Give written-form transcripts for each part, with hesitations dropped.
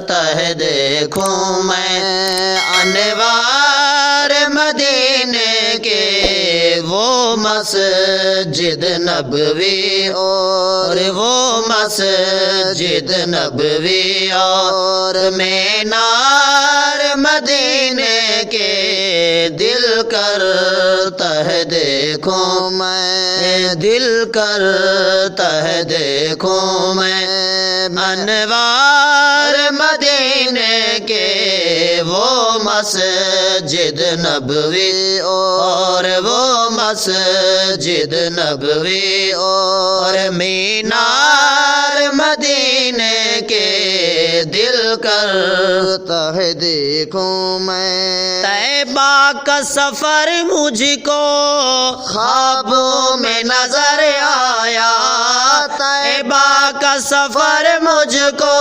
تہ دیکھوں میں انوار مدینے کے، وہ مسجد نبوی اور وہ مسجد نبوی اور مینار مدینے کے، دل کرتا ہے دیکھوں میں، دل کرتا ہے دیکھوں میں انوار مدینے کے، وہ مسجد نبوی اور وہ مسجد نبوی اور مینار مدینے کے، دل کرتا ہے دیکھوں میں طیبہ کا سفر مجھ کو خوابوں میں نظر آیا، طیبہ کا سفر مجھ کو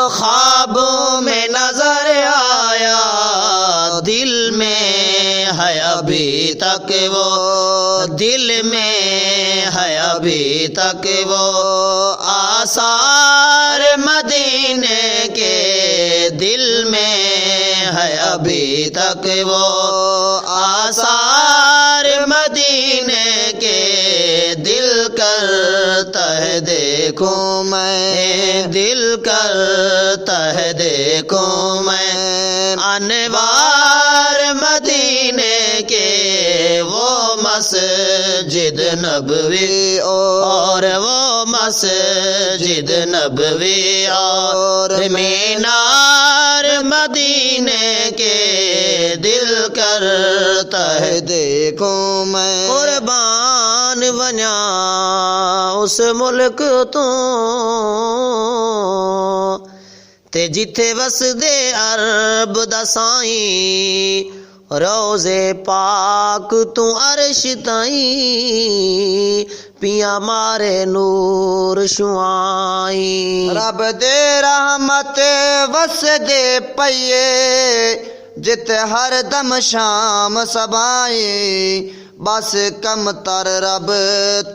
خوابوں میں نظر آیا، دل میں ہے ابھی تک وہ، دل میں ہے ابھی تک وہ آثار مدینے کے، دل میں ہے ابھی تک وہ آثار مدینے کے، دل کرتا ہے دیکھوں میں، دل کرتا ہے دیکھوں میں انوار مدینے کے، وہ مسجد نبوی اور وہ مسجد نبوی اور مینار مدینے کے، دل کرتا ہے دیکھوں میں قربان بنیا اس ملک تو تے جتھے وس دے عرب دا سائیں، روزے پاک تو عرش تائیں، پیا مارے نور شعائیں، رب دے رحمت وس دے پئیے جت ہر دم شام سبائیں، بس کم تر رب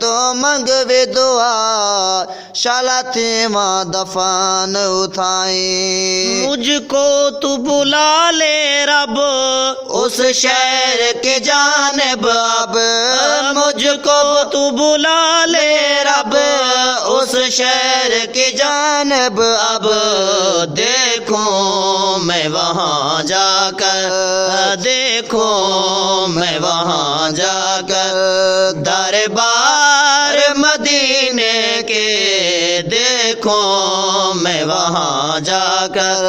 تو منگوے دعا، شالا تھیواں دفان اٹھائیں، مجھ کو تو بلا لے رب اس شہر کے جانب اب، مجھ کو تو بلا لے رب اس شہر کے جانب اب، دیکھوں میں وہاں جا کر، دیکھوں میں وہاں جا کر دربار مدینے کے، دیکھوں میں وہاں جا کر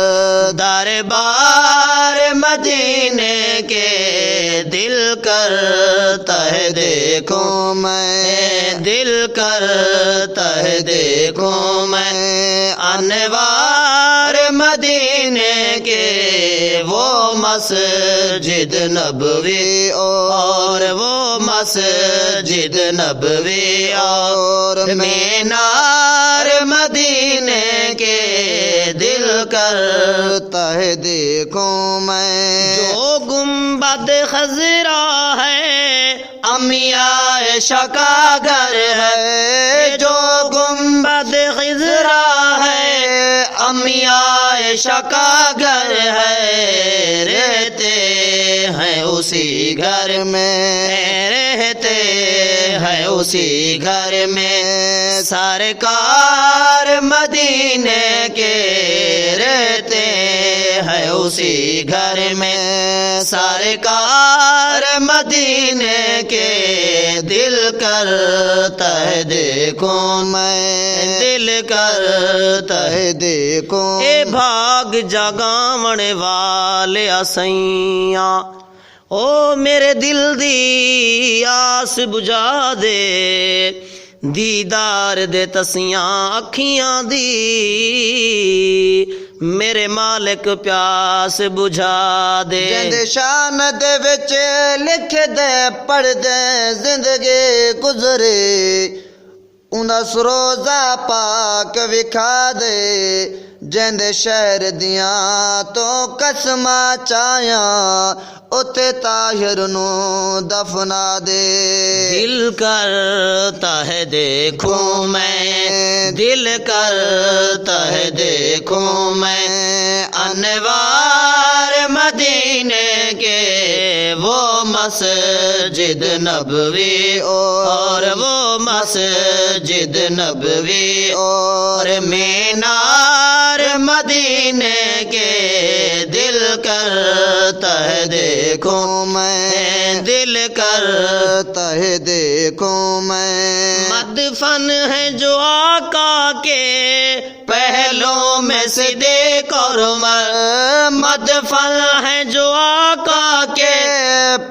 دربار مدینے کے، دل کرتا ہے دیکھوں میں، دل کرتا ہے دیکھوں میں انوار مدینے کے، وہ مسجد نبوی اور وہ مسجد نبوی اور مینار مدینے کے، دل کرتا ہے دیکھوں میں جو گنبد خضرا ہے، امی عائشہ کا گھر ہے، جو گنبد خضرا ہے، امی عائشہ کا گھر ہے، رہتے ہیں اسی گھر میں، رہتے ہیں اسی گھر میں سرکار مدینے کے، رہتے ہیں اسی گھر میں سرکار مدینے کے، دل کرتا ہے دیکھوں میں، دل کرتا ہے دیکھوں، اے بھاگ جگاون والے اسیاں، او میرے دل دی آس بجھا دے، دیدار دے تسیاں اکھیاں دی، میرے مالک پیاس بجھا دے، جند شان دے وچ لکھ دے پڑھ دے زندگی گزرے، انہاں سروزہ پاک وکھا دے، جیندے شہر دیاں تو قسماں چاہیاں اتے طاہر نو دفنا دے دل کرتا ہے دیکھوں میں دل کرتا ہے دیکھوں میں انوار مدینے کے وہ مسجد نبوی اور وہ مسجد نبوی اور مینار مدینے کے دل کرتا ہے دیکھوں میں دل کرتا ہے دیکھوں میں مدفن ہے جو آقا کے پہلوں میں صدیق اور عمر مدفن ہے جو آقا کے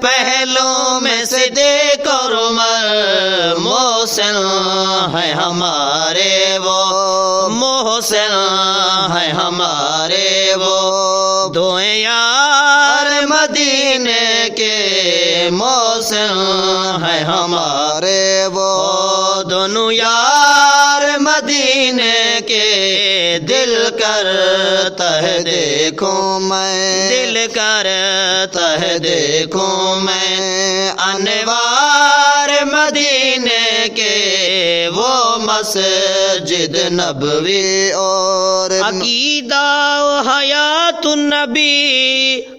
پہلوں میں صدیق اور عمر محسن ہے ہمارے وہ محسن ہے ہمارے وہ دو یار مدینے کے محسن ہے ہمارے وہ دونوں یار مدینے کے دل کرتا ہے دیکھوں میں دل کرتا ہے دیکھوں میں انوار مدینے کے وہ مسجد نبوی اور عقیدہ و حیات النبی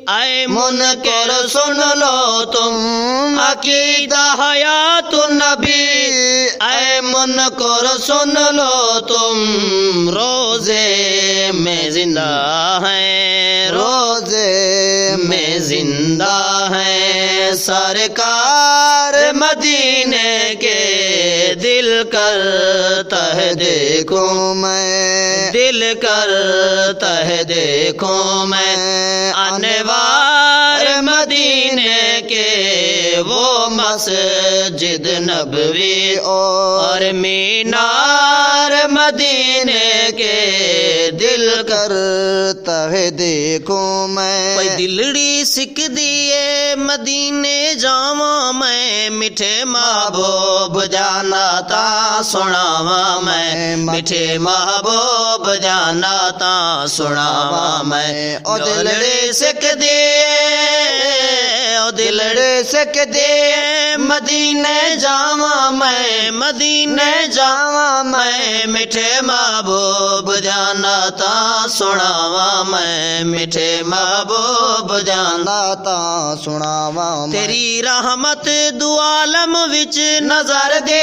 اے منکر سن لو تم عقیدہ حیات النبی اے منکر سن لو تم روزے میں زندہ ہیں روزے میں زندہ ہیں سرکار مدینے کے دل کرتا ہے دیکھوں میں دل کرتا ہے دیکھوں میں انوار مدینے کے وہ مسجد نبوی اور مینار مدینے کے دل کرتا ہے دیکھوں میں دلڑی سکھ دیے مدینے جاواں میں میٹھے محبوب جانا تا سناواں میں میٹھے محبوب جانا تا سناواں میں او دلڑی سکھ دیے او دلڑی سکھ دیے مدینے جاواں میں مدینے جاواں میں میٹھے محبوب جانا تا سناواں میں میٹھے محبوب جانا تا سناواں تیری رحمت دو عالم وچ نظر دے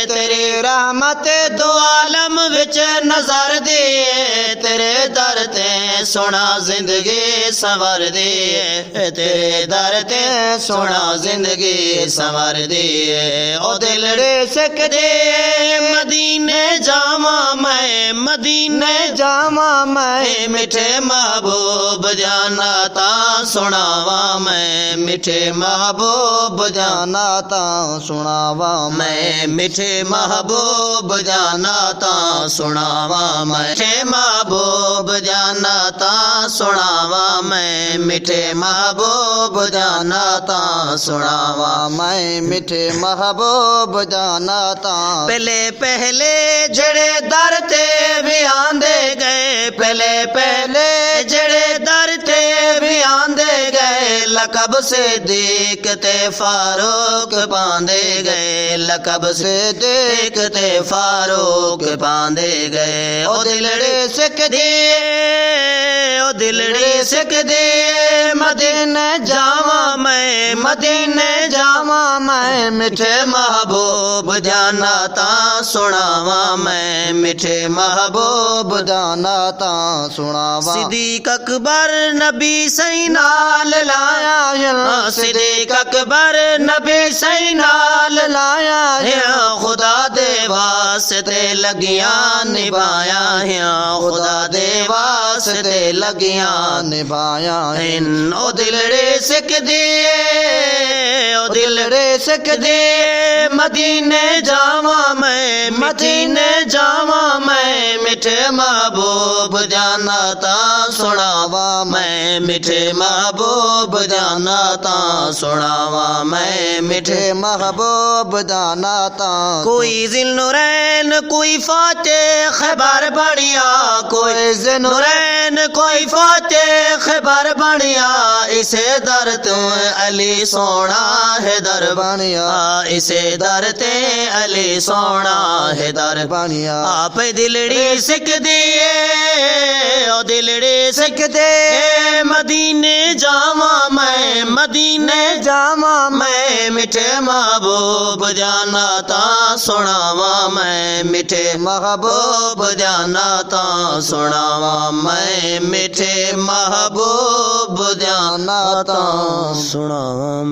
تیری رحمت دو عالم وچ نظر دے تیرے در تے سونا زندگی سنور دے تیرے در تے سونا زندگی سنور دے او دلڑے سکھ دے مدینے جاواں میں مدینے جاواں میں میٹھے محبوب جانا تا سناواں میں میٹھے محبوب جانا تا سناواں میں میٹھے محبوب جانا تا سناواں میں میٹھے محبوب جانا تا سناواں میں میٹھے محبوب جانا تا سناواں میں میٹھے محبوب جانا تا پہلے پہلے جڑے در تے بھی آندے گئے پہلے پہلے جڑے در تے بھی آندے گئے لقب صدیق تے فاروق پاندے گئے لقب صدیق تے فاروق پاندے گئے او دلڑے سکھ دیے او دلڑے سکھ دیے مدینے جاواں میں مدینے جاواں میں میٹھے محبوب جانا تا سناواں میں میٹھے محبوب جانا تا سناواں صدیق اکبر نبی سی نال لایا صدیق اکبر نبی سی نال لایا خدا دے واسطے لگیاں نبھایا خدا دے واسطے واسطے لگیاں نبھایا او دلڑے سکھ دیے او دلڑے سکھ دیے مدینے جاواں میں مدینے جاواں میں میٹھے محبوب جانا تا سناواں میں میٹھے محبوب جانا تا سناواں میں میٹھے محبوب جانا تا کوئی ذل نورین کوئی فاتح خیبر بڑھیا کوئی ذل نورین کوئی فاتح خیبر بڑھیا اسے در تو علی سونا ہے در بنیا اسے در تے علی سونا ہے در بنیا آپ دلڑی سکھ دیے او دلڑی سکھ دے مدینے جاواں میں مدینے جاواں میں میٹھے محبوب جانا تا سناواں میں میٹھے محبوب جانا تا سناواں میں میٹھے محبوب جانا تا سناواں